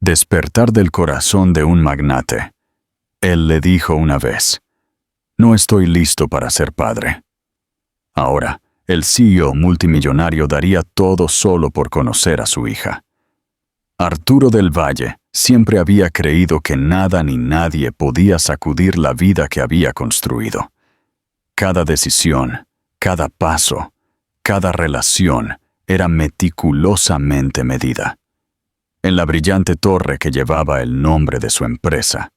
Despertar del corazón de un magnate. Él le dijo una vez: «No estoy listo para ser padre». Ahora, el CEO multimillonario daría todo solo por conocer a su hija. Arturo del Valle siempre había creído que nada ni nadie podía sacudir la vida que había construido. Cada decisión, cada paso, cada relación era meticulosamente medida. En la brillante torre que llevaba el nombre de su empresa,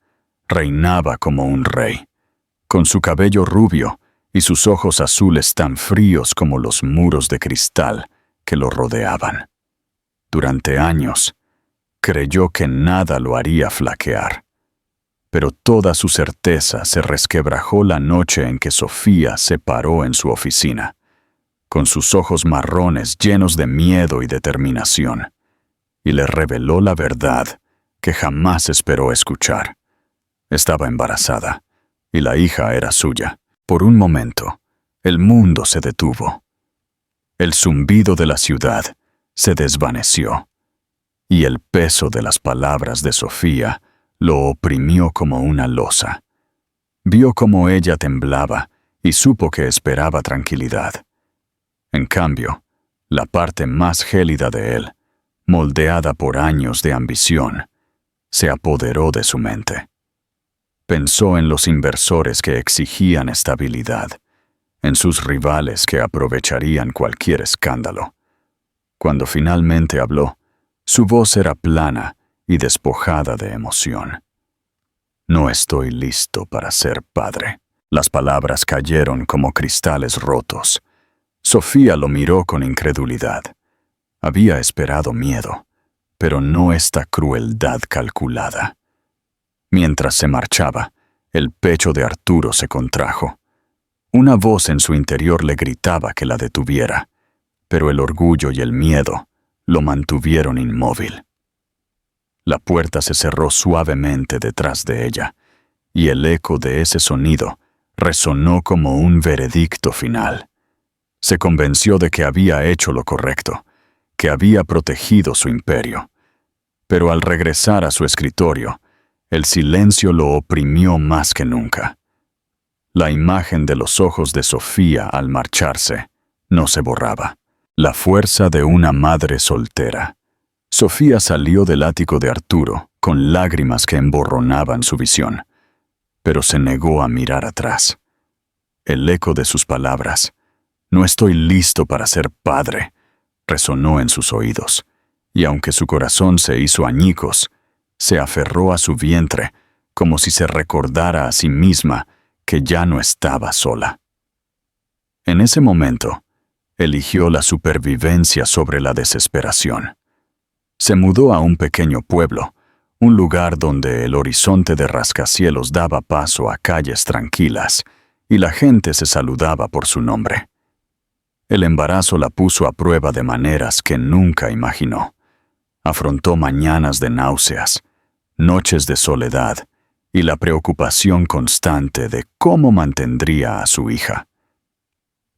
reinaba como un rey, con su cabello rubio y sus ojos azules tan fríos como los muros de cristal que lo rodeaban. Durante años, creyó que nada lo haría flaquear, pero toda su certeza se resquebrajó la noche en que Sofía se paró en su oficina, con sus ojos marrones llenos de miedo y determinación, y le reveló la verdad que jamás esperó escuchar. Estaba embarazada, y la hija era suya. Por un momento, el mundo se detuvo. El zumbido de la ciudad se desvaneció, y el peso de las palabras de Sofía lo oprimió como una losa. Vio cómo ella temblaba y supo que esperaba tranquilidad. En cambio, la parte más gélida de él, moldeada por años de ambición, se apoderó de su mente. Pensó en los inversores que exigían estabilidad, en sus rivales que aprovecharían cualquier escándalo. Cuando finalmente habló, su voz era plana y despojada de emoción. «No estoy listo para ser padre». Las palabras cayeron como cristales rotos. Sofía lo miró con incredulidad. Había esperado miedo, pero no esta crueldad calculada. Mientras se marchaba, el pecho de Arturo se contrajo. Una voz en su interior le gritaba que la detuviera, pero el orgullo y el miedo lo mantuvieron inmóvil. La puerta se cerró suavemente detrás de ella, y el eco de ese sonido resonó como un veredicto final. Se convenció de que había hecho lo correcto, que había protegido su imperio. Pero al regresar a su escritorio, el silencio lo oprimió más que nunca. La imagen de los ojos de Sofía al marcharse no se borraba. La fuerza de una madre soltera. Sofía salió del ático de Arturo con lágrimas que emborronaban su visión, pero se negó a mirar atrás. El eco de sus palabras, «No estoy listo para ser padre», resonó en sus oídos, y aunque su corazón se hizo añicos, se aferró a su vientre como si se recordara a sí misma que ya no estaba sola. En ese momento, eligió la supervivencia sobre la desesperación. Se mudó a un pequeño pueblo, un lugar donde el horizonte de rascacielos daba paso a calles tranquilas y la gente se saludaba por su nombre. El embarazo la puso a prueba de maneras que nunca imaginó. Afrontó mañanas de náuseas, noches de soledad y la preocupación constante de cómo mantendría a su hija.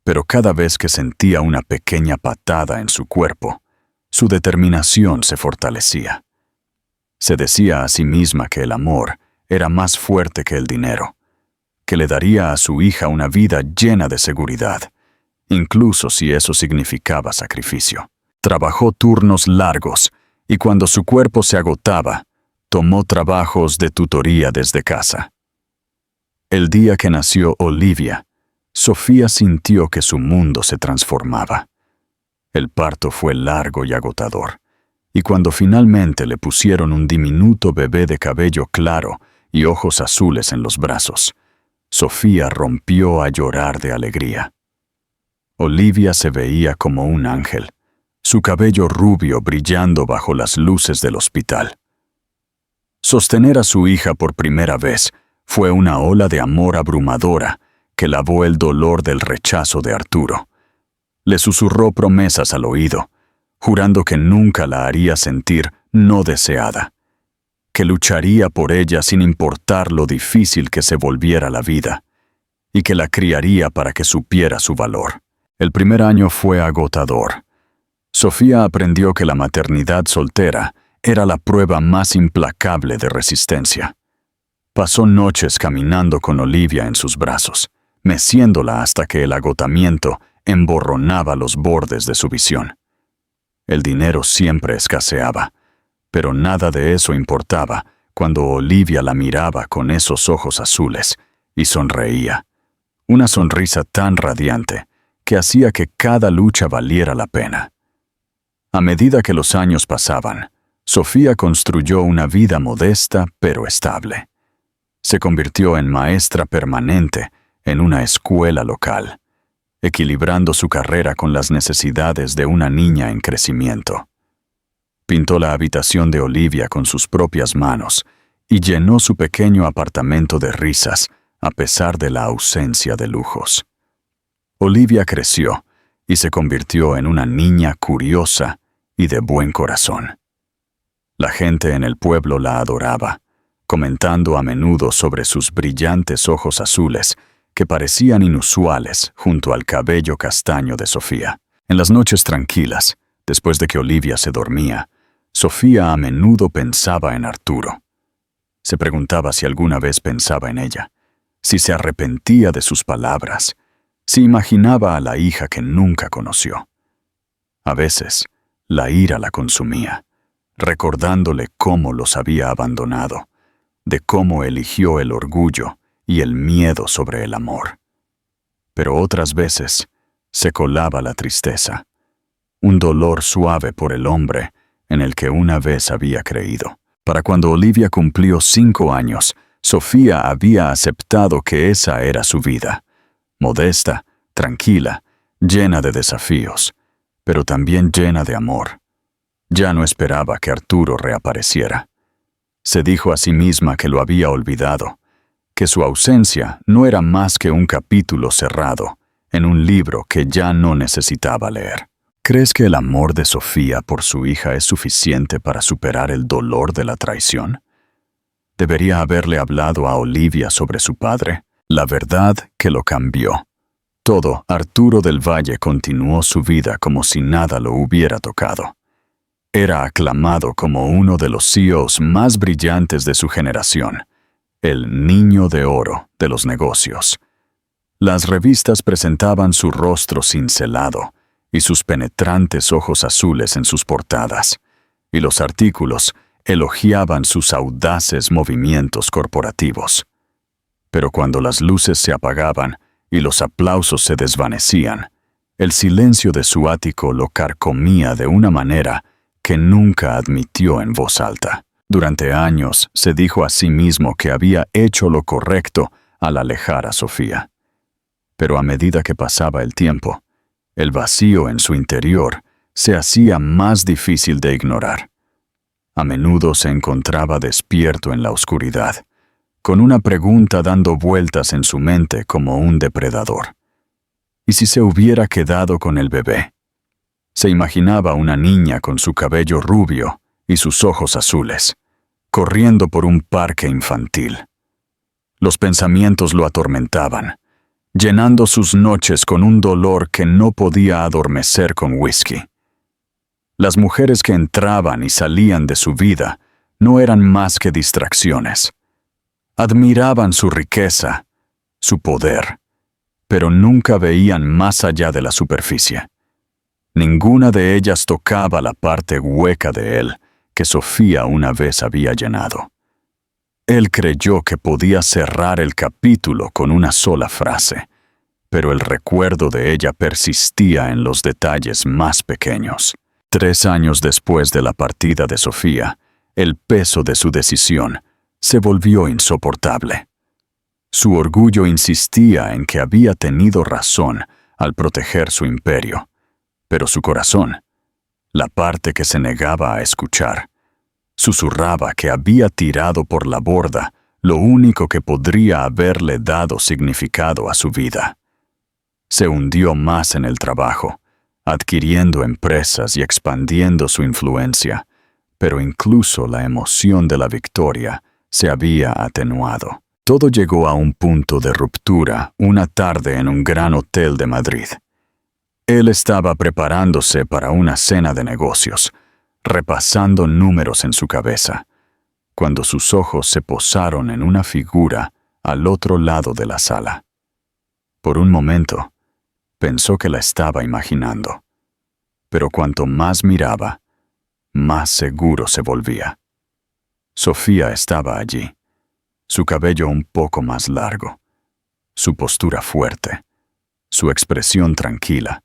Pero cada vez que sentía una pequeña patada en su cuerpo, su determinación se fortalecía. Se decía a sí misma que el amor era más fuerte que el dinero, que le daría a su hija una vida llena de seguridad, incluso si eso significaba sacrificio. Trabajó turnos largos y cuando su cuerpo se agotaba, tomó trabajos de tutoría desde casa. El día que nació Olivia, Sofía sintió que su mundo se transformaba. El parto fue largo y agotador, y cuando finalmente le pusieron un diminuto bebé de cabello claro y ojos azules en los brazos, Sofía rompió a llorar de alegría. Olivia se veía como un ángel, su cabello rubio brillando bajo las luces del hospital. Sostener a su hija por primera vez fue una ola de amor abrumadora que lavó el dolor del rechazo de Arturo. Le susurró promesas al oído, jurando que nunca la haría sentir no deseada, que lucharía por ella sin importar lo difícil que se volviera la vida, y que la criaría para que supiera su valor. El primer año fue agotador. Sofía aprendió que la maternidad soltera era la prueba más implacable de resistencia. Pasó noches caminando con Olivia en sus brazos, meciéndola hasta que el agotamiento emborronaba los bordes de su visión. El dinero siempre escaseaba, pero nada de eso importaba cuando Olivia la miraba con esos ojos azules y sonreía. Una sonrisa tan radiante que hacía que cada lucha valiera la pena. A medida que los años pasaban, Sofía construyó una vida modesta pero estable. Se convirtió en maestra permanente en una escuela local, equilibrando su carrera con las necesidades de una niña en crecimiento. Pintó la habitación de Olivia con sus propias manos y llenó su pequeño apartamento de risas a pesar de la ausencia de lujos. Olivia creció y se convirtió en una niña curiosa y de buen corazón. La gente en el pueblo la adoraba, comentando a menudo sobre sus brillantes ojos azules que parecían inusuales junto al cabello castaño de Sofía. En las noches tranquilas, después de que Olivia se dormía, Sofía a menudo pensaba en Arturo. Se preguntaba si alguna vez pensaba en ella, si se arrepentía de sus palabras, si imaginaba a la hija que nunca conoció. A veces, la ira la consumía, recordándole cómo los había abandonado, de cómo eligió el orgullo y el miedo sobre el amor. Pero otras veces se colaba la tristeza, un dolor suave por el hombre en el que una vez había creído. Para cuando Olivia cumplió 5 años, Sofía había aceptado que esa era su vida, modesta, tranquila, llena de desafíos, pero también llena de amor. Ya no esperaba que Arturo reapareciera. Se dijo a sí misma que lo había olvidado, que su ausencia no era más que un capítulo cerrado en un libro que ya no necesitaba leer. ¿Crees que el amor de Sofía por su hija es suficiente para superar el dolor de la traición? ¿Debería haberle hablado a Olivia sobre su padre? La verdad que lo cambió. Todo, Arturo del Valle continuó su vida como si nada lo hubiera tocado. Era aclamado como uno de los CEOs más brillantes de su generación, el niño de oro de los negocios. Las revistas presentaban su rostro cincelado y sus penetrantes ojos azules en sus portadas, y los artículos elogiaban sus audaces movimientos corporativos. Pero cuando las luces se apagaban y los aplausos se desvanecían, el silencio de su ático lo carcomía de una manera que nunca admitió en voz alta. Durante años se dijo a sí mismo que había hecho lo correcto al alejar a Sofía. Pero a medida que pasaba el tiempo, el vacío en su interior se hacía más difícil de ignorar. A menudo se encontraba despierto en la oscuridad, con una pregunta dando vueltas en su mente como un depredador. ¿Y si se hubiera quedado con el bebé? Se imaginaba una niña con su cabello rubio y sus ojos azules, corriendo por un parque infantil. Los pensamientos lo atormentaban, llenando sus noches con un dolor que no podía adormecer con whisky. Las mujeres que entraban y salían de su vida no eran más que distracciones. Admiraban su riqueza, su poder, pero nunca veían más allá de la superficie. Ninguna de ellas tocaba la parte hueca de él que Sofía una vez había llenado. Él creyó que podía cerrar el capítulo con una sola frase, pero el recuerdo de ella persistía en los detalles más pequeños. 3 años después de la partida de Sofía, el peso de su decisión se volvió insoportable. Su orgullo insistía en que había tenido razón al proteger su imperio, pero su corazón, la parte que se negaba a escuchar, susurraba que había tirado por la borda lo único que podría haberle dado significado a su vida. Se hundió más en el trabajo, adquiriendo empresas y expandiendo su influencia, pero incluso la emoción de la victoria se había atenuado. Todo llegó a un punto de ruptura una tarde en un gran hotel de Madrid. Él estaba preparándose para una cena de negocios, repasando números en su cabeza, cuando sus ojos se posaron en una figura al otro lado de la sala. Por un momento, pensó que la estaba imaginando, pero cuanto más miraba, más seguro se volvía. Sofía estaba allí, su cabello un poco más largo, su postura fuerte, su expresión tranquila,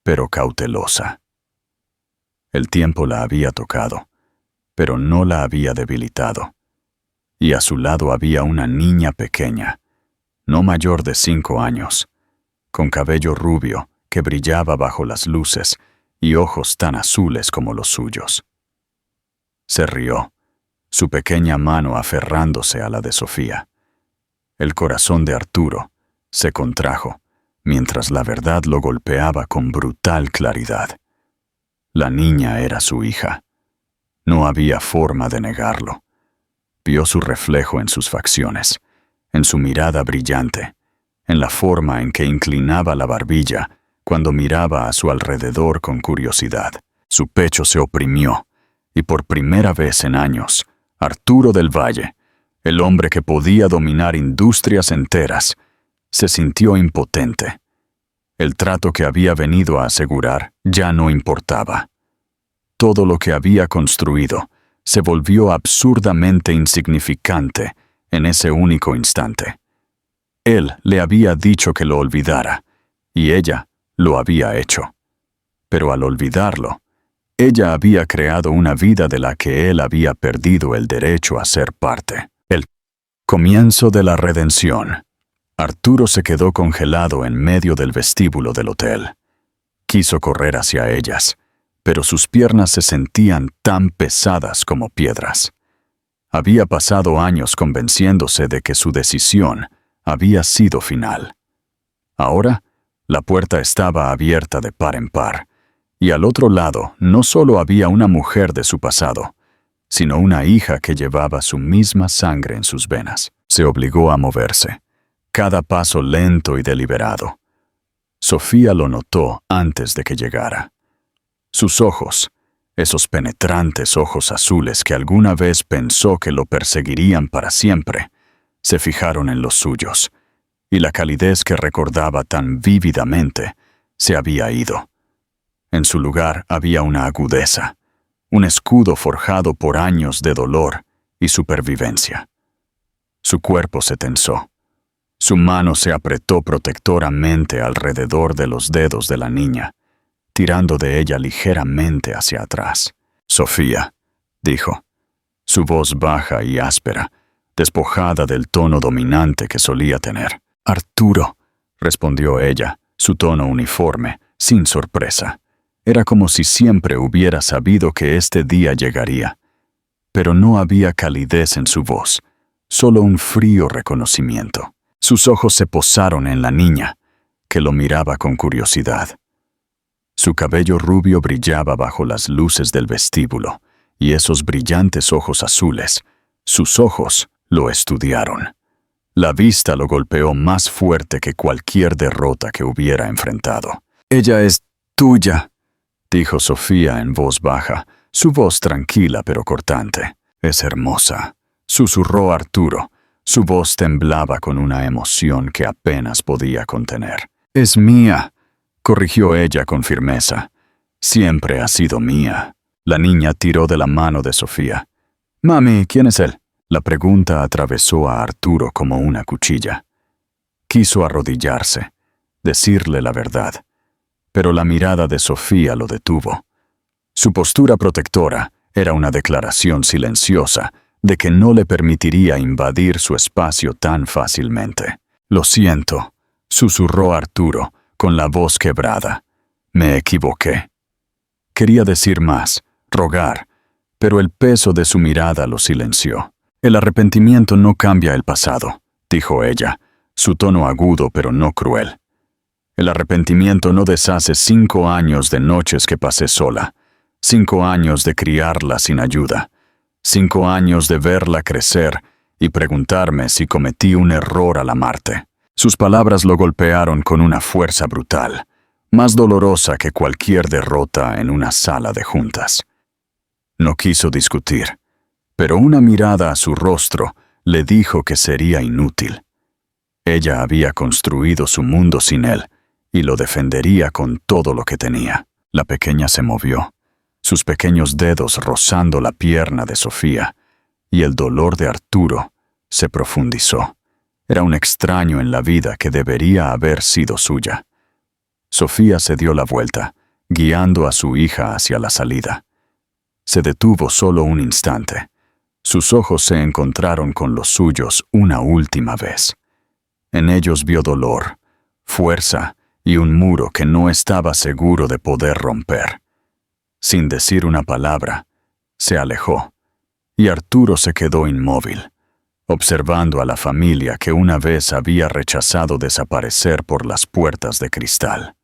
pero cautelosa. El tiempo la había tocado, pero no la había debilitado, y a su lado había una niña pequeña, no mayor de 5 años, con cabello rubio que brillaba bajo las luces y ojos tan azules como los suyos. Se rió, su pequeña mano aferrándose a la de Sofía. El corazón de Arturo se contrajo, mientras la verdad lo golpeaba con brutal claridad. La niña era su hija. No había forma de negarlo. Vio su reflejo en sus facciones, en su mirada brillante, en la forma en que inclinaba la barbilla cuando miraba a su alrededor con curiosidad. Su pecho se oprimió, y por primera vez en años, Arturo del Valle, el hombre que podía dominar industrias enteras, se sintió impotente. El trato que había venido a asegurar ya no importaba. Todo lo que había construido se volvió absurdamente insignificante en ese único instante. Él le había dicho que lo olvidara, y ella lo había hecho. Pero al olvidarlo, ella había creado una vida de la que él había perdido el derecho a ser parte. El comienzo de la redención. Arturo se quedó congelado en medio del vestíbulo del hotel. Quiso correr hacia ellas, pero sus piernas se sentían tan pesadas como piedras. Había pasado años convenciéndose de que su decisión había sido final. Ahora, la puerta estaba abierta de par en par, y al otro lado no solo había una mujer de su pasado, sino una hija que llevaba su misma sangre en sus venas. Se obligó a moverse, cada paso lento y deliberado. Sofía lo notó antes de que llegara. Sus ojos, esos penetrantes ojos azules que alguna vez pensó que lo perseguirían para siempre, se fijaron en los suyos, y la calidez que recordaba tan vívidamente se había ido. En su lugar había una agudeza, un escudo forjado por años de dolor y supervivencia. Su cuerpo se tensó. Su mano se apretó protectoramente alrededor de los dedos de la niña, tirando de ella ligeramente hacia atrás. «Sofía», dijo, su voz baja y áspera, despojada del tono dominante que solía tener. «Arturo», respondió ella, su tono uniforme, sin sorpresa. Era como si siempre hubiera sabido que este día llegaría. Pero no había calidez en su voz, solo un frío reconocimiento. Sus ojos se posaron en la niña, que lo miraba con curiosidad. Su cabello rubio brillaba bajo las luces del vestíbulo, y esos brillantes ojos azules, sus ojos, lo estudiaron. La vista lo golpeó más fuerte que cualquier derrota que hubiera enfrentado. «Ella es tuya», dijo Sofía en voz baja, su voz tranquila pero cortante. «Es hermosa», susurró Arturo. Su voz temblaba con una emoción que apenas podía contener. «Es mía», corrigió ella con firmeza. «Siempre ha sido mía». La niña tiró de la mano de Sofía. «Mami, ¿quién es él?». La pregunta atravesó a Arturo como una cuchilla. Quiso arrodillarse, decirle la verdad, pero la mirada de Sofía lo detuvo. Su postura protectora era una declaración silenciosa de que no le permitiría invadir su espacio tan fácilmente. «Lo siento», susurró Arturo, con la voz quebrada. «Me equivoqué». Quería decir más, rogar, pero el peso de su mirada lo silenció. «El arrepentimiento no cambia el pasado», dijo ella, su tono agudo pero no cruel. «El arrepentimiento no deshace 5 años de noches que pasé sola, 5 años de criarla sin ayuda, 5 años de verla crecer y preguntarme si cometí un error al amarte». Sus palabras lo golpearon con una fuerza brutal, más dolorosa que cualquier derrota en una sala de juntas. No quiso discutir, pero una mirada a su rostro le dijo que sería inútil. Ella había construido su mundo sin él y lo defendería con todo lo que tenía. La pequeña se movió, sus pequeños dedos rozando la pierna de Sofía, y el dolor de Arturo se profundizó. Era un extraño en la vida que debería haber sido suya. Sofía se dio la vuelta, guiando a su hija hacia la salida. Se detuvo solo un instante. Sus ojos se encontraron con los suyos una última vez. En ellos vio dolor, fuerza y un muro que no estaba seguro de poder romper. Sin decir una palabra, se alejó, y Arturo se quedó inmóvil, observando a la familia que una vez había rechazado desaparecer por las puertas de cristal.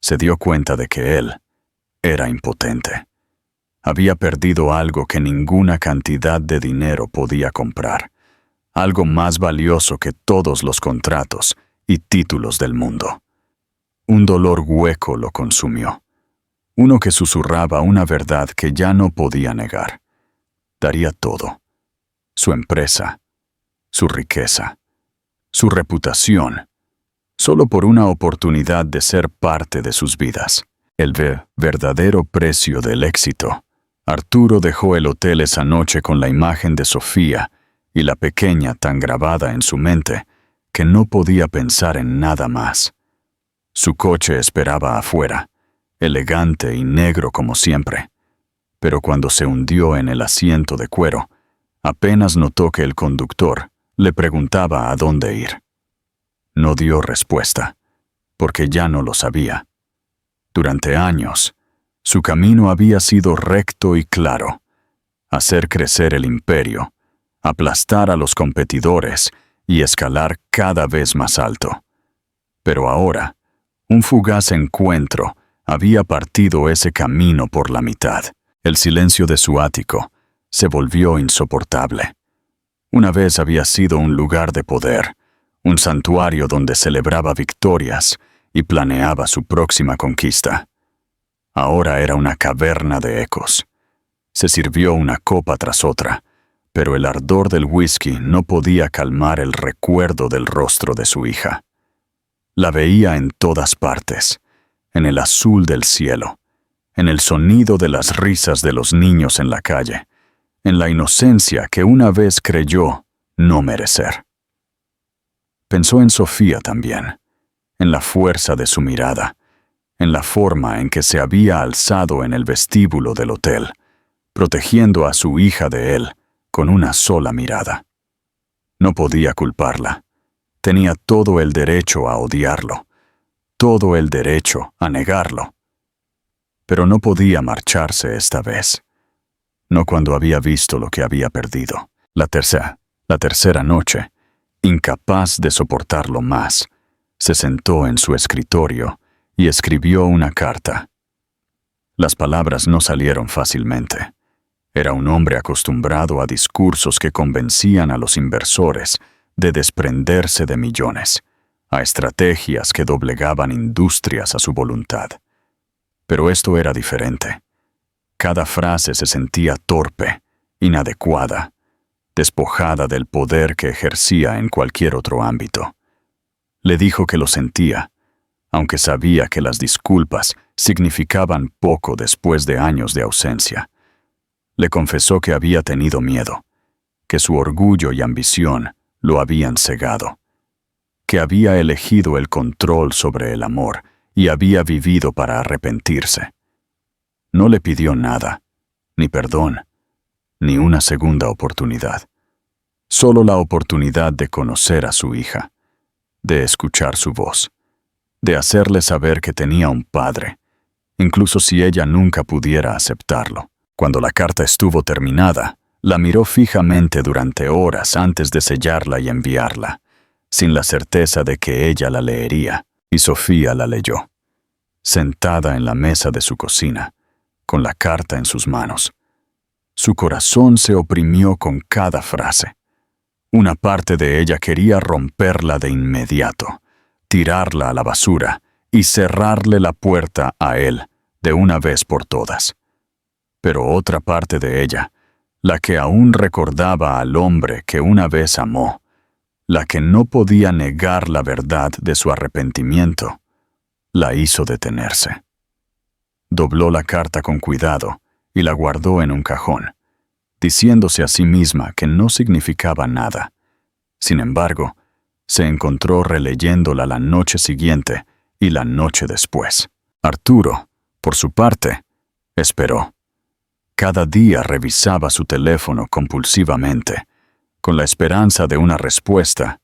Se dio cuenta de que él era impotente. Había perdido algo que ninguna cantidad de dinero podía comprar, algo más valioso que todos los contratos y títulos del mundo. Un dolor hueco lo consumió, uno que susurraba una verdad que ya no podía negar. Daría todo: su empresa, su riqueza, su reputación, solo por una oportunidad de ser parte de sus vidas. El verdadero precio del éxito. Arturo dejó el hotel esa noche con la imagen de Sofía y la pequeña tan grabada en su mente que no podía pensar en nada más. Su coche esperaba afuera, elegante y negro como siempre, pero cuando se hundió en el asiento de cuero, apenas notó que el conductor le preguntaba a dónde ir. No dio respuesta, porque ya no lo sabía. Durante años, su camino había sido recto y claro: hacer crecer el imperio, aplastar a los competidores y escalar cada vez más alto. Pero ahora, un fugaz encuentro había partido ese camino por la mitad. El silencio de su ático se volvió insoportable. Una vez había sido un lugar de poder, un santuario donde celebraba victorias y planeaba su próxima conquista. Ahora era una caverna de ecos. Se sirvió una copa tras otra, pero el ardor del whisky no podía calmar el recuerdo del rostro de su hija. La veía en todas partes, en el azul del cielo, en el sonido de las risas de los niños en la calle, en la inocencia que una vez creyó no merecer. Pensó en Sofía también, en la fuerza de su mirada, en la forma en que se había alzado en el vestíbulo del hotel, protegiendo a su hija de él con una sola mirada. No podía culparla. Tenía todo el derecho a odiarlo, todo el derecho a negarlo. Pero no podía marcharse esta vez. No cuando había visto lo que había perdido. La tercera noche, incapaz de soportarlo más, se sentó en su escritorio y escribió una carta. Las palabras no salieron fácilmente. Era un hombre acostumbrado a discursos que convencían a los inversores de desprenderse de millones, a estrategias que doblegaban industrias a su voluntad. Pero esto era diferente. Cada frase se sentía torpe, inadecuada, despojada del poder que ejercía en cualquier otro ámbito. Le dijo que lo sentía, aunque sabía que las disculpas significaban poco después de años de ausencia. Le confesó que había tenido miedo, que su orgullo y ambición lo habían cegado, que había elegido el control sobre el amor y había vivido para arrepentirse. No le pidió nada, ni perdón, ni una segunda oportunidad. Solo la oportunidad de conocer a su hija, de escuchar su voz, de hacerle saber que tenía un padre, incluso si ella nunca pudiera aceptarlo. Cuando la carta estuvo terminada, la miró fijamente durante horas antes de sellarla y enviarla, sin la certeza de que ella la leería, y Sofía la leyó, sentada en la mesa de su cocina, con la carta en sus manos. Su corazón se oprimió con cada frase. Una parte de ella quería romperla de inmediato, tirarla a la basura y cerrarle la puerta a él de una vez por todas. Pero otra parte de ella, la que aún recordaba al hombre que una vez amó, la que no podía negar la verdad de su arrepentimiento, la hizo detenerse. Dobló la carta con cuidado y la guardó en un cajón, diciéndose a sí misma que no significaba nada. Sin embargo, se encontró releyéndola la noche siguiente y la noche después. Arturo, por su parte, esperó. Cada día revisaba su teléfono compulsivamente, con la esperanza de una respuesta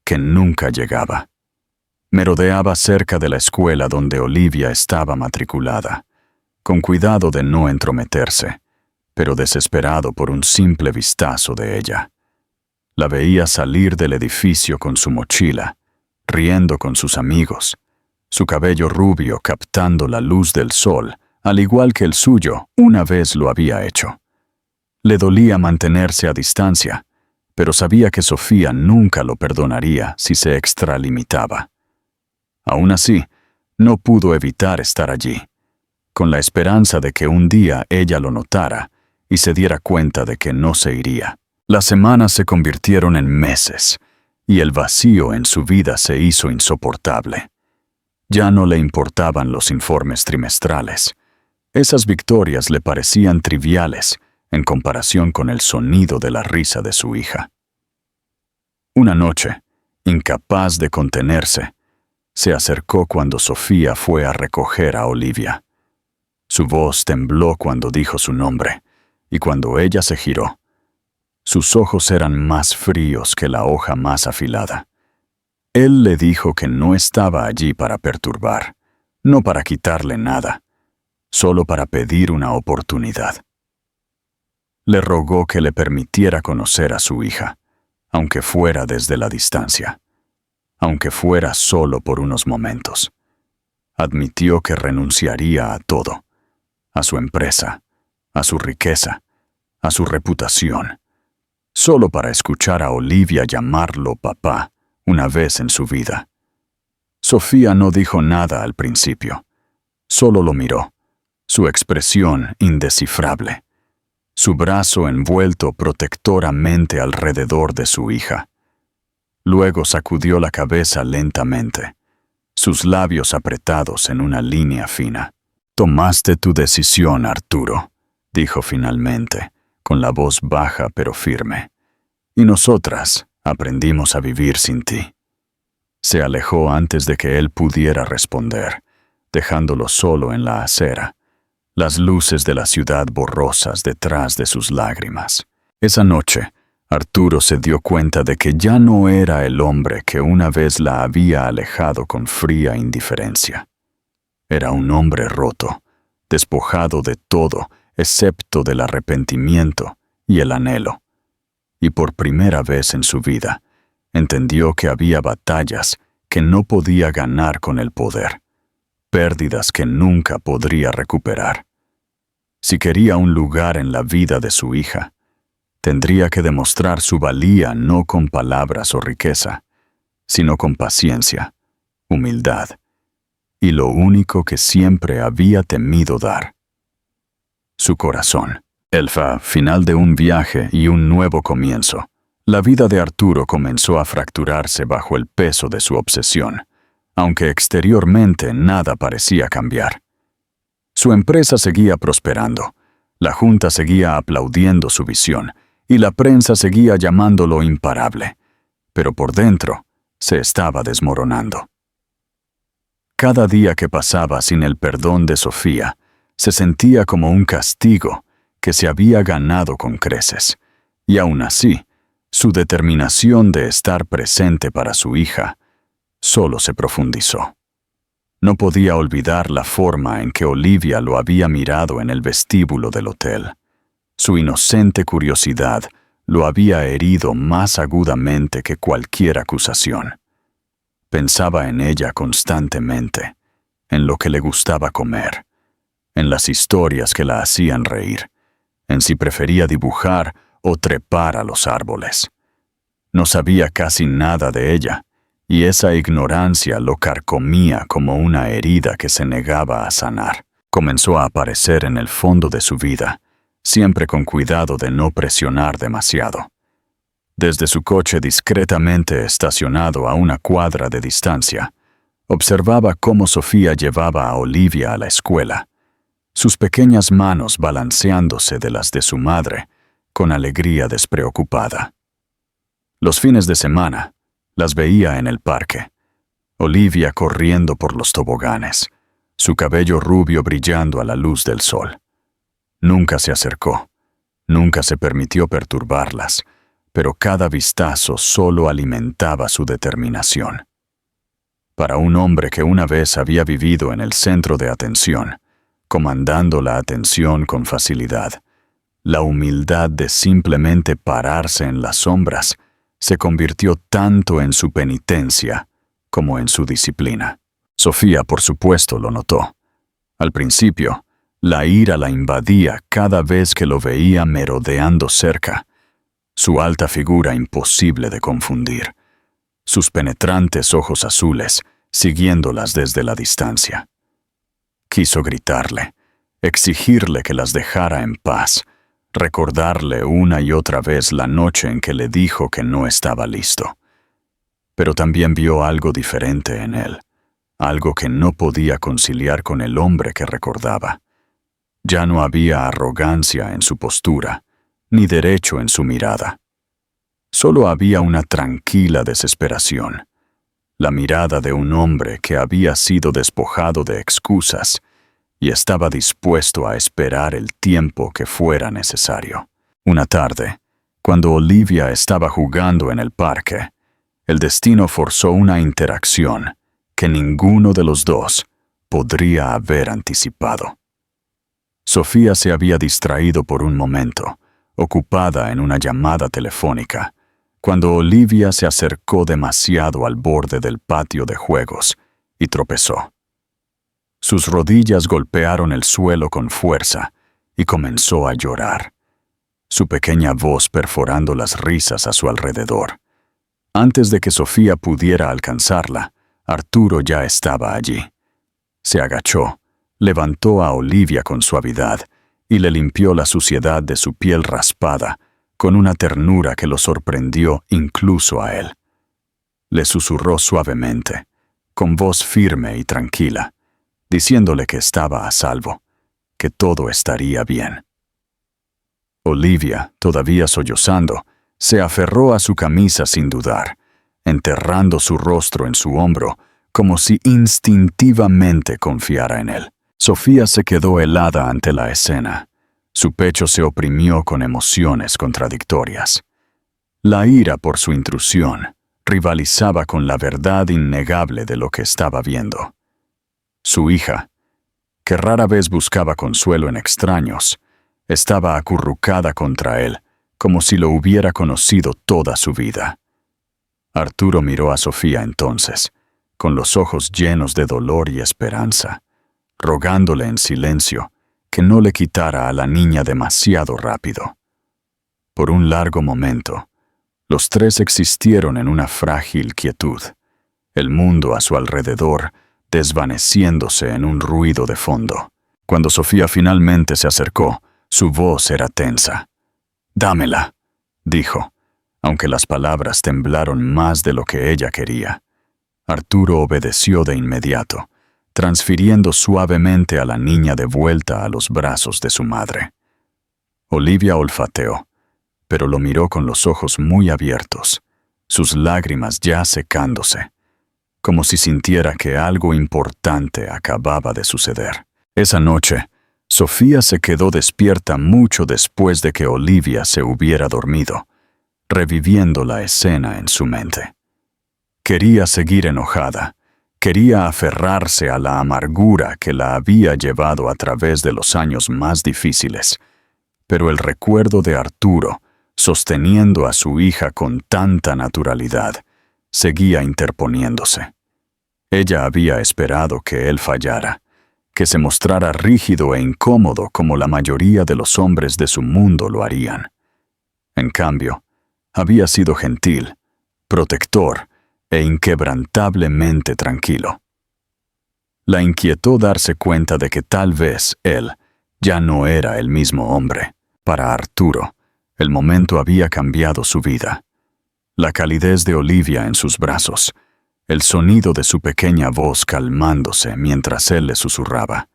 que nunca llegaba. Merodeaba cerca de la escuela donde Olivia estaba matriculada, con cuidado de no entrometerse, pero desesperado por un simple vistazo de ella. La veía salir del edificio con su mochila, riendo con sus amigos, su cabello rubio captando la luz del sol, al igual que el suyo una vez lo había hecho. Le dolía mantenerse a distancia, pero sabía que Sofía nunca lo perdonaría si se extralimitaba. Aún así, no pudo evitar estar allí, con la esperanza de que un día ella lo notara y se diera cuenta de que no se iría. Las semanas se convirtieron en meses, y el vacío en su vida se hizo insoportable. Ya no le importaban los informes trimestrales. Esas victorias le parecían triviales en comparación con el sonido de la risa de su hija. Una noche, incapaz de contenerse, se acercó cuando Sofía fue a recoger a Olivia. Su voz tembló cuando dijo su nombre, y cuando ella se giró, sus ojos eran más fríos que la hoja más afilada. Él le dijo que no estaba allí para perturbar, no para quitarle nada, solo para pedir una oportunidad. Le rogó que le permitiera conocer a su hija, aunque fuera desde la distancia, aunque fuera solo por unos momentos. Admitió que renunciaría a todo, a su empresa, a su riqueza, a su reputación, solo para escuchar a Olivia llamarlo papá una vez en su vida. Sofía no dijo nada al principio, solo lo miró, su expresión indescifrable, su brazo envuelto protectoramente alrededor de su hija. Luego sacudió la cabeza lentamente, sus labios apretados en una línea fina. «Tomaste tu decisión, Arturo», dijo finalmente, con la voz baja pero firme. «Y nosotras aprendimos a vivir sin ti». Se alejó antes de que él pudiera responder, dejándolo solo en la acera, las luces de la ciudad borrosas detrás de sus lágrimas. Esa noche, Arturo se dio cuenta de que ya no era el hombre que una vez la había alejado con fría indiferencia. Era un hombre roto, despojado de todo excepto del arrepentimiento y el anhelo. Y por primera vez en su vida, entendió que había batallas que no podía ganar con el poder, pérdidas que nunca podría recuperar. Si quería un lugar en la vida de su hija, tendría que demostrar su valía no con palabras o riqueza, sino con paciencia, humildad, y lo único que siempre había temido dar: su corazón. El final de un viaje y un nuevo comienzo. La vida de Arturo comenzó a fracturarse bajo el peso de su obsesión, aunque exteriormente nada parecía cambiar. Su empresa seguía prosperando, la Junta seguía aplaudiendo su visión y la prensa seguía llamándolo imparable, pero por dentro se estaba desmoronando. Cada día que pasaba sin el perdón de Sofía se sentía como un castigo que se había ganado con creces, y aún así, su determinación de estar presente para su hija solo se profundizó. No podía olvidar la forma en que Olivia lo había mirado en el vestíbulo del hotel. Su inocente curiosidad lo había herido más agudamente que cualquier acusación. Pensaba en ella constantemente, en lo que le gustaba comer, en las historias que la hacían reír, en si prefería dibujar o trepar a los árboles. No sabía casi nada de ella, y esa ignorancia lo carcomía como una herida que se negaba a sanar. Comenzó a aparecer en el fondo de su vida, siempre con cuidado de no presionar demasiado. Desde su coche discretamente estacionado a una cuadra de distancia, observaba cómo Sofía llevaba a Olivia a la escuela, sus pequeñas manos balanceándose de las de su madre, con alegría despreocupada. Los fines de semana, las veía en el parque, Olivia corriendo por los toboganes, su cabello rubio brillando a la luz del sol. Nunca se acercó, nunca se permitió perturbarlas, pero cada vistazo solo alimentaba su determinación. Para un hombre que una vez había vivido en el centro de atención, comandando la atención con facilidad, la humildad de simplemente pararse en las sombras se convirtió tanto en su penitencia como en su disciplina. Sofía, por supuesto, lo notó. Al principio, la ira la invadía cada vez que lo veía merodeando cerca, su alta figura imposible de confundir, sus penetrantes ojos azules siguiéndolas desde la distancia. Quiso gritarle, exigirle que las dejara en paz, recordarle una y otra vez la noche en que le dijo que no estaba listo. Pero también vio algo diferente en él, algo que no podía conciliar con el hombre que recordaba. Ya no había arrogancia en su postura, ni derecho en su mirada. Solo había una tranquila desesperación, la mirada de un hombre que había sido despojado de excusas y estaba dispuesto a esperar el tiempo que fuera necesario. Una tarde, cuando Olivia estaba jugando en el parque, el destino forzó una interacción que ninguno de los dos podría haber anticipado. Sofía se había distraído por un momento, ocupada en una llamada telefónica, cuando Olivia se acercó demasiado al borde del patio de juegos y tropezó. Sus rodillas golpearon el suelo con fuerza y comenzó a llorar, su pequeña voz perforando las risas a su alrededor. Antes de que Sofía pudiera alcanzarla, Arturo ya estaba allí. Se agachó, levantó a Olivia con suavidad y le limpió la suciedad de su piel raspada con una ternura que lo sorprendió incluso a él. Le susurró suavemente, con voz firme y tranquila, diciéndole que estaba a salvo, que todo estaría bien. Olivia, todavía sollozando, se aferró a su camisa sin dudar, enterrando su rostro en su hombro, como si instintivamente confiara en él. Sofía se quedó helada ante la escena. Su pecho se oprimió con emociones contradictorias. La ira por su intrusión rivalizaba con la verdad innegable de lo que estaba viendo. Su hija, que rara vez buscaba consuelo en extraños, estaba acurrucada contra él, como si lo hubiera conocido toda su vida. Arturo miró a Sofía entonces, con los ojos llenos de dolor y esperanza, rogándole en silencio que no le quitara a la niña demasiado rápido. Por un largo momento, los tres existieron en una frágil quietud, el mundo a su alrededor desvaneciéndose en un ruido de fondo. Cuando Sofía finalmente se acercó, su voz era tensa. «Dámela», dijo, aunque las palabras temblaron más de lo que ella quería. Arturo obedeció de inmediato, transfiriendo suavemente a la niña de vuelta a los brazos de su madre. Olivia olfateó, pero lo miró con los ojos muy abiertos, sus lágrimas ya secándose, como si sintiera que algo importante acababa de suceder. Esa noche, Sofía se quedó despierta mucho después de que Olivia se hubiera dormido, reviviendo la escena en su mente. Quería seguir enojada, quería aferrarse a la amargura que la había llevado a través de los años más difíciles, pero el recuerdo de Arturo, sosteniendo a su hija con tanta naturalidad, seguía interponiéndose. Ella había esperado que él fallara, que se mostrara rígido e incómodo como la mayoría de los hombres de su mundo lo harían. En cambio, había sido gentil, protector e inquebrantablemente tranquilo. La inquietó darse cuenta de que tal vez él ya no era el mismo hombre. Para Arturo, el momento había cambiado su vida. La calidez de Olivia en sus brazos, el sonido de su pequeña voz calmándose mientras él le susurraba,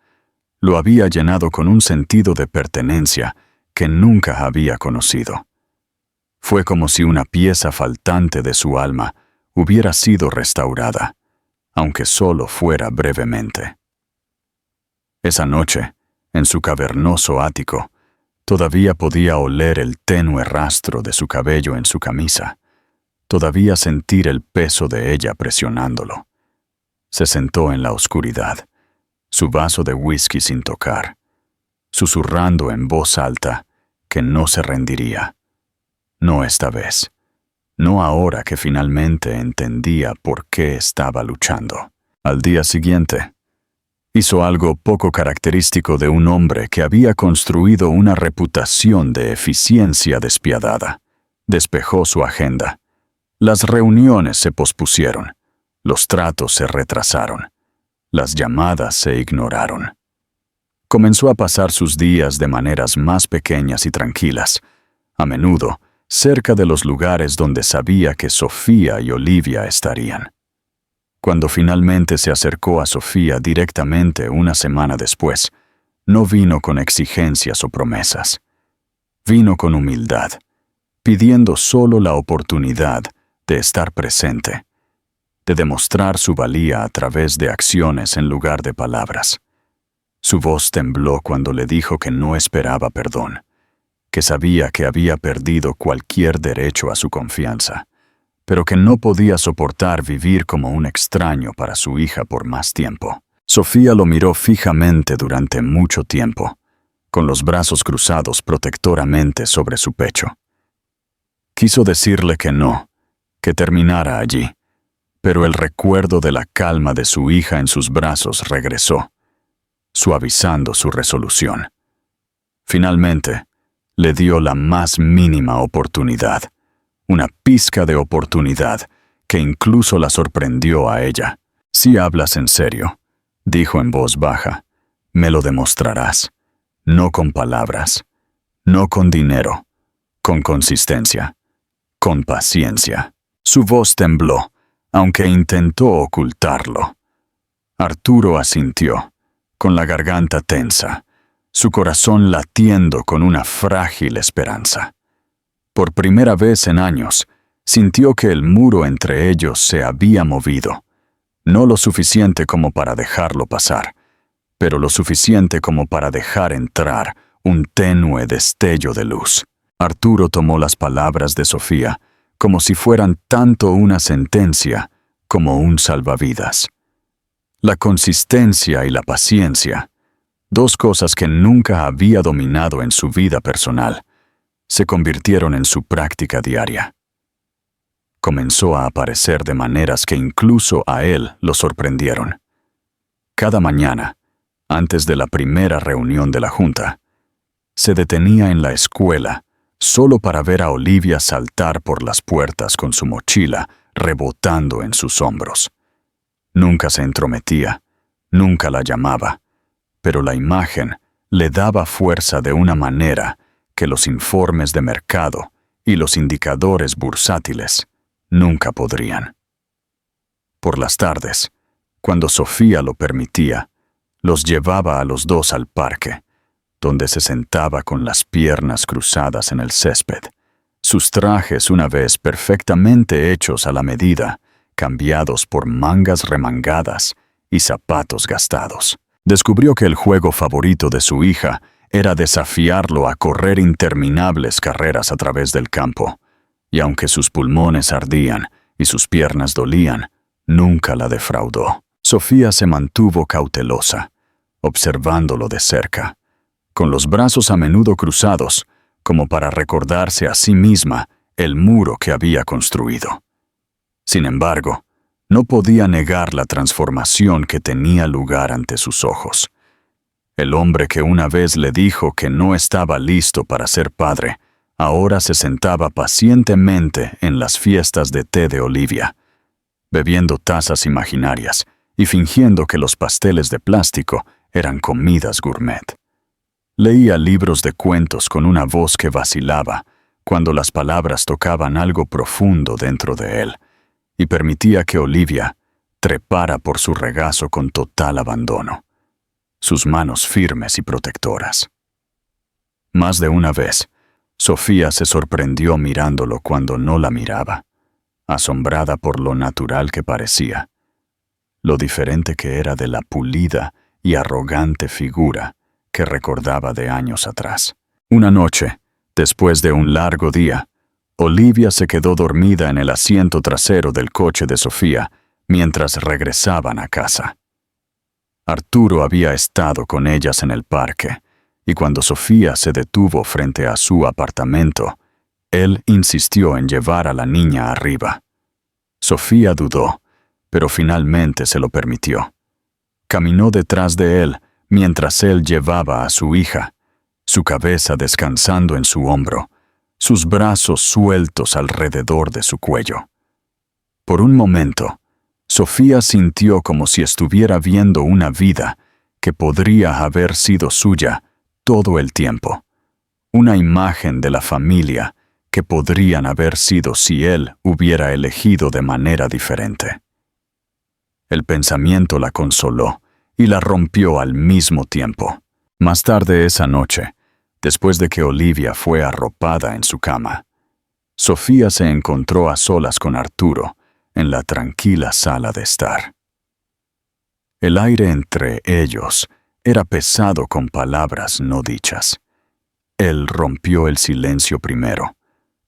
lo había llenado con un sentido de pertenencia que nunca había conocido. Fue como si una pieza faltante de su alma hubiera sido restaurada, aunque solo fuera brevemente. Esa noche, en su cavernoso ático, todavía podía oler el tenue rastro de su cabello en su camisa, todavía sentir el peso de ella presionándolo. Se sentó en la oscuridad, su vaso de whisky sin tocar, susurrando en voz alta que no se rendiría. No esta vez, no ahora que finalmente entendía por qué estaba luchando. Al día siguiente, hizo algo poco característico de un hombre que había construido una reputación de eficiencia despiadada. Despejó su agenda. Las reuniones se pospusieron, los tratos se retrasaron, las llamadas se ignoraron. Comenzó a pasar sus días de maneras más pequeñas y tranquilas, a menudo cerca de los lugares donde sabía que Sofía y Olivia estarían. Cuando finalmente se acercó a Sofía directamente una semana después, no vino con exigencias o promesas. Vino con humildad, pidiendo solo la oportunidad de estar presente, de demostrar su valía a través de acciones en lugar de palabras. Su voz tembló cuando le dijo que no esperaba perdón, que sabía que había perdido cualquier derecho a su confianza, pero que no podía soportar vivir como un extraño para su hija por más tiempo. Sofía lo miró fijamente durante mucho tiempo, con los brazos cruzados protectoramente sobre su pecho. Quiso decirle que no, que terminara allí, pero el recuerdo de la calma de su hija en sus brazos regresó, suavizando su resolución. Finalmente, le dio la más mínima oportunidad, una pizca de oportunidad que incluso la sorprendió a ella. «Si hablas en serio», dijo en voz baja, «me lo demostrarás, no con palabras, no con dinero, con consistencia, con paciencia». Su voz tembló, aunque intentó ocultarlo. Arturo asintió, con la garganta tensa, su corazón latiendo con una frágil esperanza. Por primera vez en años, sintió que el muro entre ellos se había movido, no lo suficiente como para dejarlo pasar, pero lo suficiente como para dejar entrar un tenue destello de luz. Arturo tomó las palabras de Sofía como si fueran tanto una sentencia como un salvavidas. La consistencia y la paciencia, dos cosas que nunca había dominado en su vida personal, se convirtieron en su práctica diaria. Comenzó a aparecer de maneras que incluso a él lo sorprendieron. Cada mañana, antes de la primera reunión de la junta, se detenía en la escuela solo para ver a Olivia saltar por las puertas con su mochila rebotando en sus hombros. Nunca se entrometía, nunca la llamaba, pero la imagen le daba fuerza de una manera que los informes de mercado y los indicadores bursátiles nunca podrían. Por las tardes, cuando Sofía lo permitía, los llevaba a los dos al parque, donde se sentaba con las piernas cruzadas en el césped, sus trajes una vez perfectamente hechos a la medida, cambiados por mangas remangadas y zapatos gastados. Descubrió que el juego favorito de su hija era desafiarlo a correr interminables carreras a través del campo, y aunque sus pulmones ardían y sus piernas dolían, nunca la defraudó. Sofía se mantuvo cautelosa, observándolo de cerca, con los brazos a menudo cruzados, como para recordarse a sí misma el muro que había construido. Sin embargo, no podía negar la transformación que tenía lugar ante sus ojos. El hombre que una vez le dijo que no estaba listo para ser padre, ahora se sentaba pacientemente en las fiestas de té de Olivia, bebiendo tazas imaginarias y fingiendo que los pasteles de plástico eran comidas gourmet. Leía libros de cuentos con una voz que vacilaba cuando las palabras tocaban algo profundo dentro de él, y permitía que Olivia trepara por su regazo con total abandono, sus manos firmes y protectoras. Más de una vez, Sofía se sorprendió mirándolo cuando no la miraba, asombrada por lo natural que parecía, lo diferente que era de la pulida y arrogante figura que recordaba de años atrás. Una noche, después de un largo día, Olivia se quedó dormida en el asiento trasero del coche de Sofía mientras regresaban a casa. Arturo había estado con ellas en el parque, y cuando Sofía se detuvo frente a su apartamento, él insistió en llevar a la niña arriba. Sofía dudó, pero finalmente se lo permitió. Caminó detrás de él mientras él llevaba a su hija, su cabeza descansando en su hombro, sus brazos sueltos alrededor de su cuello. Por un momento, Sofía sintió como si estuviera viendo una vida que podría haber sido suya todo el tiempo, una imagen de la familia que podrían haber sido si él hubiera elegido de manera diferente. El pensamiento la consoló y la rompió al mismo tiempo. Más tarde esa noche, después de que Olivia fue arropada en su cama, Sofía se encontró a solas con Arturo en la tranquila sala de estar. El aire entre ellos era pesado con palabras no dichas. Él rompió el silencio primero,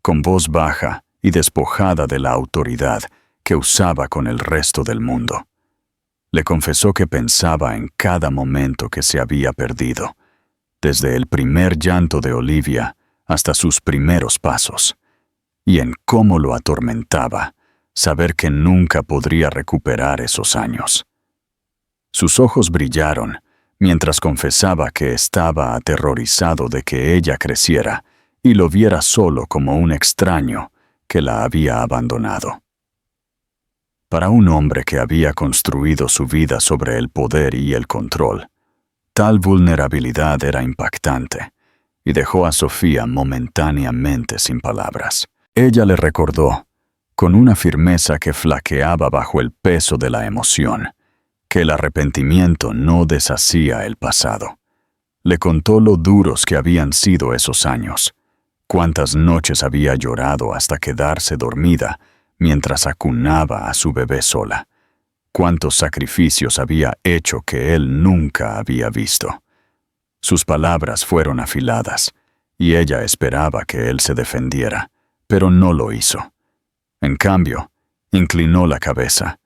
con voz baja y despojada de la autoridad que usaba con el resto del mundo. Le confesó que pensaba en cada momento que se había perdido, desde el primer llanto de Olivia hasta sus primeros pasos, y en cómo lo atormentaba saber que nunca podría recuperar esos años. Sus ojos brillaron mientras confesaba que estaba aterrorizado de que ella creciera y lo viera solo como un extraño que la había abandonado. Para un hombre que había construido su vida sobre el poder y el control, tal vulnerabilidad era impactante y dejó a Sofía momentáneamente sin palabras. Ella le recordó, con una firmeza que flaqueaba bajo el peso de la emoción, que el arrepentimiento no deshacía el pasado. Le contó lo duros que habían sido esos años, cuántas noches había llorado hasta quedarse dormida mientras acunaba a su bebé sola, cuántos sacrificios había hecho que él nunca había visto. Sus palabras fueron afiladas, y ella esperaba que él se defendiera, pero no lo hizo. En cambio, inclinó la cabeza,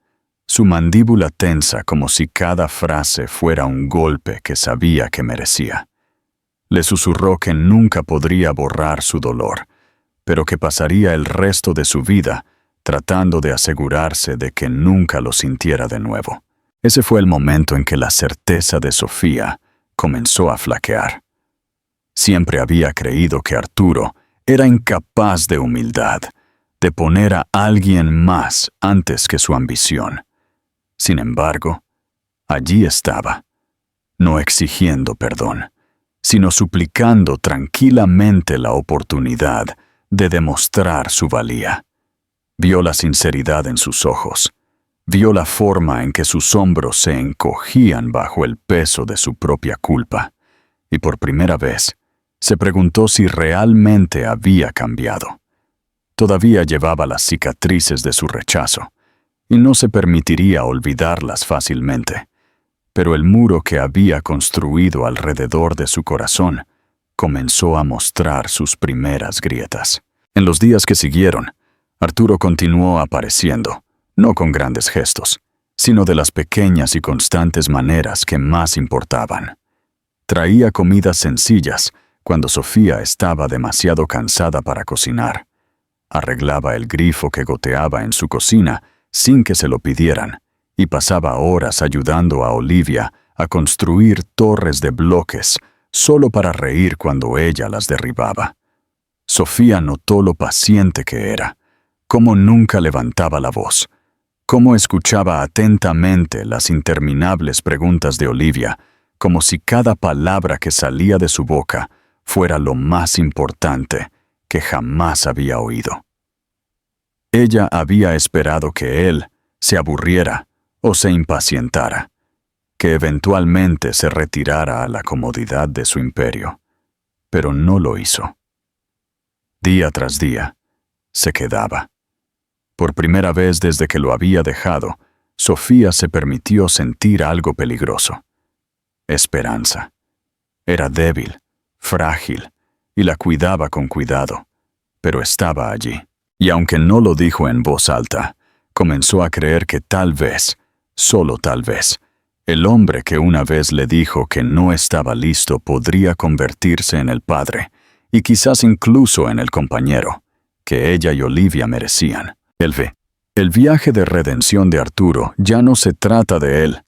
su mandíbula tensa como si cada frase fuera un golpe que sabía que merecía. Le susurró que nunca podría borrar su dolor, pero que pasaría el resto de su vida tratando de asegurarse de que nunca lo sintiera de nuevo. Ese fue el momento en que la certeza de Sofía comenzó a flaquear. Siempre había creído que Arturo era incapaz de humildad, de poner a alguien más antes que su ambición. Sin embargo, allí estaba, no exigiendo perdón, sino suplicando tranquilamente la oportunidad de demostrar su valía. Vio la sinceridad en sus ojos, vio la forma en que sus hombros se encogían bajo el peso de su propia culpa, y por primera vez se preguntó si realmente había cambiado. Todavía llevaba las cicatrices de su rechazo, y no se permitiría olvidarlas fácilmente, pero el muro que había construido alrededor de su corazón comenzó a mostrar sus primeras grietas. En los días que siguieron, Arturo continuó apareciendo, no con grandes gestos, sino de las pequeñas y constantes maneras que más importaban. Traía comidas sencillas cuando Sofía estaba demasiado cansada para cocinar. Arreglaba el grifo que goteaba en su cocina sin que se lo pidieran, y pasaba horas ayudando a Olivia a construir torres de bloques solo para reír cuando ella las derribaba. Sofía notó lo paciente que era, cómo nunca levantaba la voz, cómo escuchaba atentamente las interminables preguntas de Olivia, como si cada palabra que salía de su boca fuera lo más importante que jamás había oído. Ella había esperado que él se aburriera o se impacientara, que eventualmente se retirara a la comodidad de su imperio, pero no lo hizo. Día tras día, se quedaba. Por primera vez desde que lo había dejado, Sofía se permitió sentir algo peligroso. Esperanza. Era débil, frágil, y la cuidaba con cuidado, pero estaba allí. Y aunque no lo dijo en voz alta, comenzó a creer que tal vez, solo tal vez, el hombre que una vez le dijo que no estaba listo podría convertirse en el padre, y quizás incluso en el compañero, que ella y Olivia merecían. El viaje de redención de Arturo ya no se trata de él.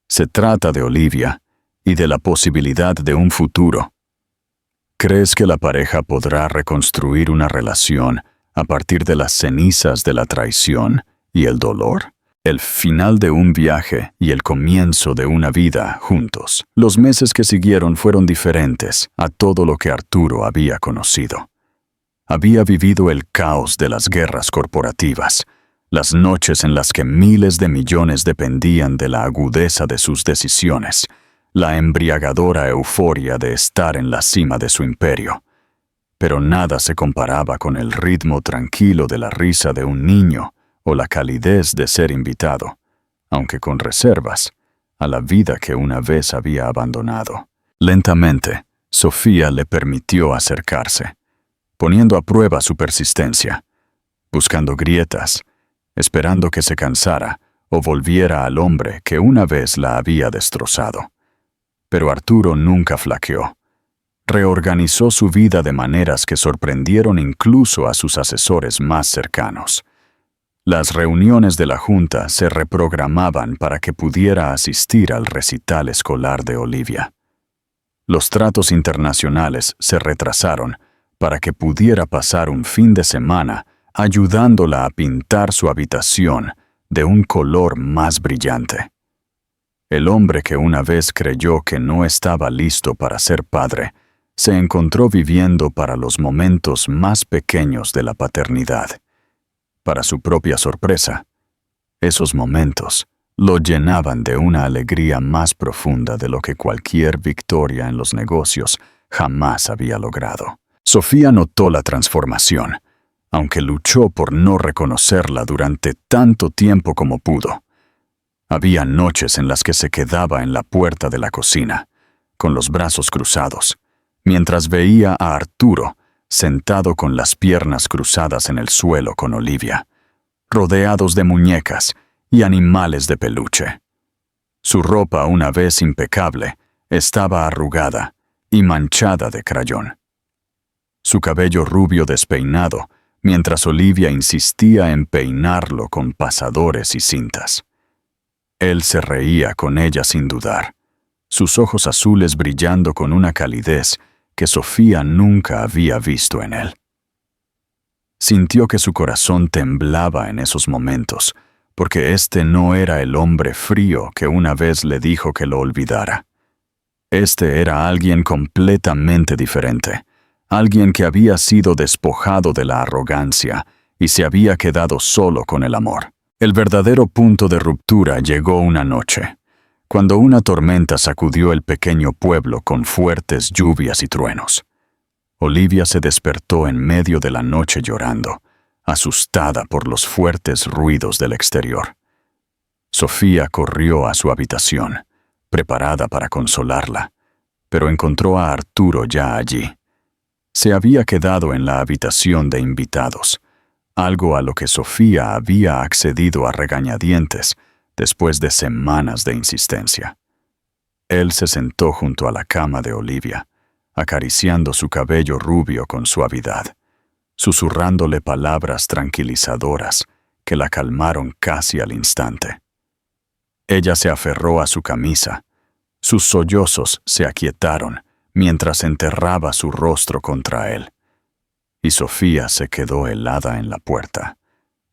Se trata de Olivia y de la posibilidad de un futuro. ¿Crees que la pareja podrá reconstruir una relación a partir de las cenizas de la traición y el dolor? El final de un viaje y el comienzo de una vida juntos. Los meses que siguieron fueron diferentes a todo lo que Arturo había conocido. Había vivido el caos de las guerras corporativas, las noches en las que miles de millones dependían de la agudeza de sus decisiones, la embriagadora euforia de estar en la cima de su imperio. Pero nada se comparaba con el ritmo tranquilo de la risa de un niño o la calidez de ser invitado, aunque con reservas, a la vida que una vez había abandonado. Lentamente, Sofía le permitió acercarse, poniendo a prueba su persistencia, buscando grietas, esperando que se cansara o volviera al hombre que una vez la había destrozado. Pero Arturo nunca flaqueó. Reorganizó su vida de maneras que sorprendieron incluso a sus asesores más cercanos. Las reuniones de la junta se reprogramaban para que pudiera asistir al recital escolar de Olivia. Los tratos internacionales se retrasaron para que pudiera pasar un fin de semana ayudándola a pintar su habitación de un color más brillante. El hombre que una vez creyó que no estaba listo para ser padre, se encontró viviendo para los momentos más pequeños de la paternidad. Para su propia sorpresa, esos momentos lo llenaban de una alegría más profunda de lo que cualquier victoria en los negocios jamás había logrado. Sofía notó la transformación, aunque luchó por no reconocerla durante tanto tiempo como pudo. Había noches en las que se quedaba en la puerta de la cocina, con los brazos cruzados, mientras veía a Arturo sentado con las piernas cruzadas en el suelo con Olivia, rodeados de muñecas y animales de peluche. Su ropa, una vez impecable, estaba arrugada y manchada de crayón. Su cabello rubio despeinado, mientras Olivia insistía en peinarlo con pasadores y cintas. Él se reía con ella sin dudar, sus ojos azules brillando con una calidez que Sofía nunca había visto en él. Sintió que su corazón temblaba en esos momentos, porque este no era el hombre frío que una vez le dijo que lo olvidara. Este era alguien completamente diferente, alguien que había sido despojado de la arrogancia y se había quedado solo con el amor. El verdadero punto de ruptura llegó una noche, cuando una tormenta sacudió el pequeño pueblo con fuertes lluvias y truenos. Olivia se despertó en medio de la noche llorando, asustada por los fuertes ruidos del exterior. Sofía corrió a su habitación, preparada para consolarla, pero encontró a Arturo ya allí. Se había quedado en la habitación de invitados, algo a lo que Sofía había accedido a regañadientes después de semanas de insistencia. Él se sentó junto a la cama de Olivia, acariciando su cabello rubio con suavidad, susurrándole palabras tranquilizadoras que la calmaron casi al instante. Ella se aferró a su camisa. Sus sollozos se aquietaron mientras enterraba su rostro contra él. Y Sofía se quedó helada en la puerta.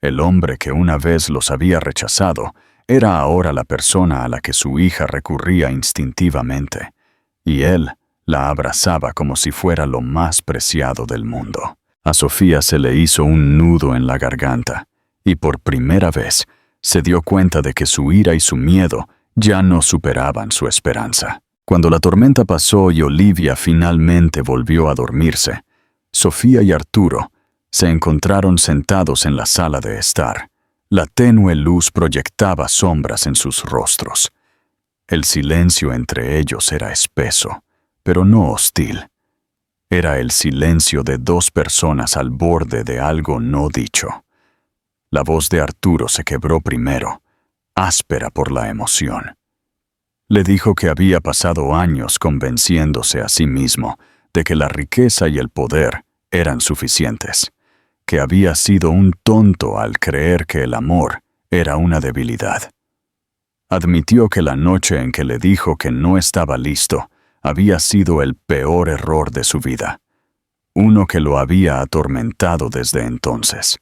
El hombre que una vez los había rechazado era ahora la persona a la que su hija recurría instintivamente, y él la abrazaba como si fuera lo más preciado del mundo. A Sofía se le hizo un nudo en la garganta, y por primera vez se dio cuenta de que su ira y su miedo ya no superaban su esperanza. Cuando la tormenta pasó y Olivia finalmente volvió a dormirse, Sofía y Arturo se encontraron sentados en la sala de estar. La tenue luz proyectaba sombras en sus rostros. El silencio entre ellos era espeso, pero no hostil. Era el silencio de dos personas al borde de algo no dicho. La voz de Arturo se quebró primero, áspera por la emoción. Le dijo que había pasado años convenciéndose a sí mismo de que la riqueza y el poder eran suficientes, que había sido un tonto al creer que el amor era una debilidad. Admitió que la noche en que le dijo que no estaba listo había sido el peor error de su vida, uno que lo había atormentado desde entonces.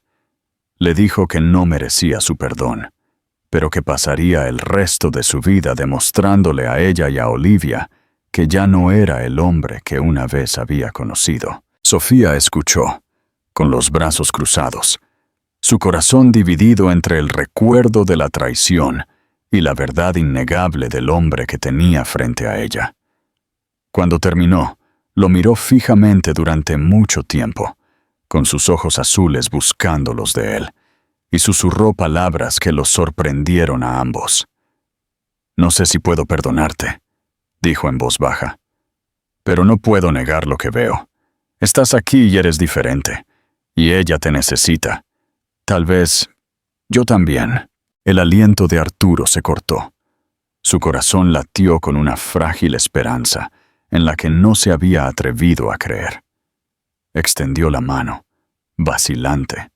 Le dijo que no merecía su perdón, pero que pasaría el resto de su vida demostrándole a ella y a Olivia que ya no era el hombre que una vez había conocido. Sofía escuchó, con los brazos cruzados, su corazón dividido entre el recuerdo de la traición y la verdad innegable del hombre que tenía frente a ella. Cuando terminó, lo miró fijamente durante mucho tiempo, con sus ojos azules buscando los de él, y susurró palabras que los sorprendieron a ambos. «No sé si puedo perdonarte», dijo en voz baja, «pero no puedo negar lo que veo. Estás aquí y eres diferente, y ella te necesita. Tal vez yo también». El aliento de Arturo se cortó. Su corazón latió con una frágil esperanza en la que no se había atrevido a creer. Extendió la mano, vacilante,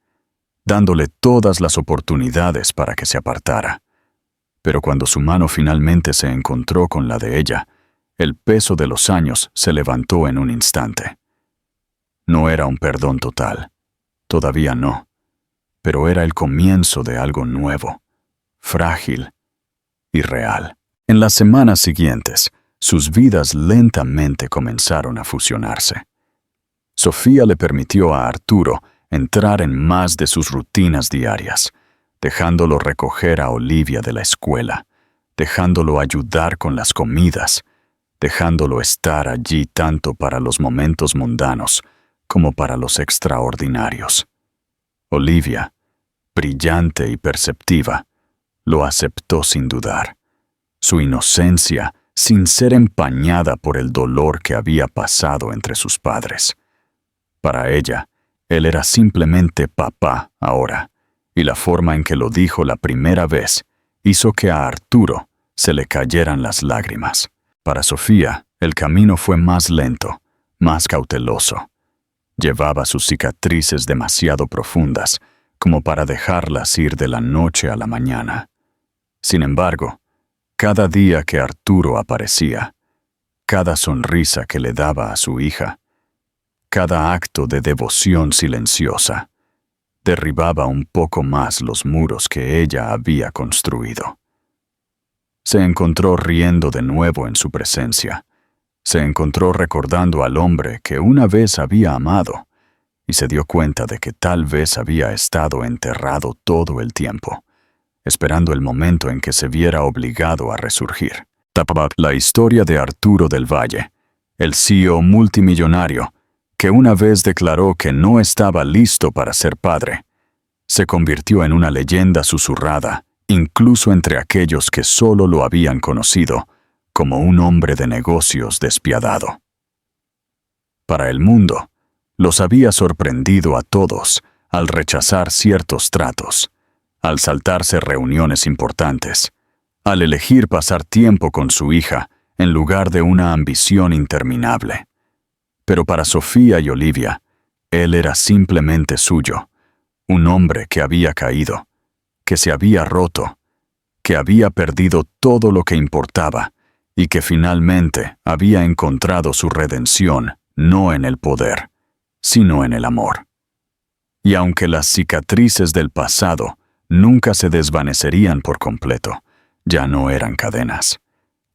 dándole todas las oportunidades para que se apartara. Pero cuando su mano finalmente se encontró con la de ella, el peso de los años se levantó en un instante. No era un perdón total, todavía no, pero era el comienzo de algo nuevo, frágil y real. En las semanas siguientes, sus vidas lentamente comenzaron a fusionarse. Sofía le permitió a Arturo entrar en más de sus rutinas diarias, dejándolo recoger a Olivia de la escuela, dejándolo ayudar con las comidas, dejándolo estar allí tanto para los momentos mundanos como para los extraordinarios. Olivia, brillante y perceptiva, lo aceptó sin dudar. Su inocencia sin ser empañada por el dolor que había pasado entre sus padres. Para ella, él era simplemente papá ahora, y la forma en que lo dijo la primera vez hizo que a Arturo se le cayeran las lágrimas. Para Sofía, el camino fue más lento, más cauteloso. Llevaba sus cicatrices demasiado profundas como para dejarlas ir de la noche a la mañana. Sin embargo, cada día que Arturo aparecía, cada sonrisa que le daba a su hija, cada acto de devoción silenciosa, derribaba un poco más los muros que ella había construido. Se encontró riendo de nuevo en su presencia. Se encontró recordando al hombre que una vez había amado, y se dio cuenta de que tal vez había estado enterrado todo el tiempo, esperando el momento en que se viera obligado a resurgir. La historia de Arturo del Valle, el CEO multimillonario, que una vez declaró que no estaba listo para ser padre, se convirtió en una leyenda susurrada, incluso entre aquellos que solo lo habían conocido como un hombre de negocios despiadado. Para el mundo, los había sorprendido a todos al rechazar ciertos tratos, al saltarse reuniones importantes, al elegir pasar tiempo con su hija en lugar de una ambición interminable. Pero para Sofía y Olivia, él era simplemente suyo, un hombre que había caído, que se había roto, que había perdido todo lo que importaba y que finalmente había encontrado su redención no en el poder, sino en el amor. Y aunque las cicatrices del pasado nunca se desvanecerían por completo. Ya no eran cadenas.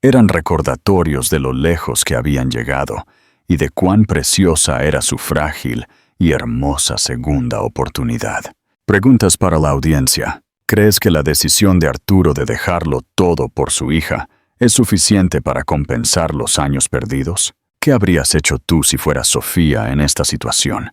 Eran recordatorios de lo lejos que habían llegado y de cuán preciosa era su frágil y hermosa segunda oportunidad. Preguntas para la audiencia. ¿Crees que la decisión de Arturo de dejarlo todo por su hija es suficiente para compensar los años perdidos? ¿Qué habrías hecho tú si fueras Sofía en esta situación?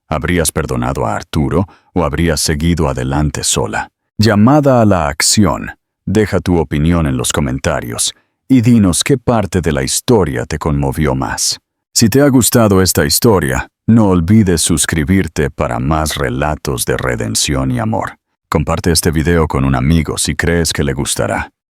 ¿Habrías perdonado a Arturo o habrías seguido adelante sola? Llamada a la acción. Deja tu opinión en los comentarios y dinos qué parte de la historia te conmovió más. Si te ha gustado esta historia, no olvides suscribirte para más relatos de redención y amor. Comparte este video con un amigo si crees que le gustará.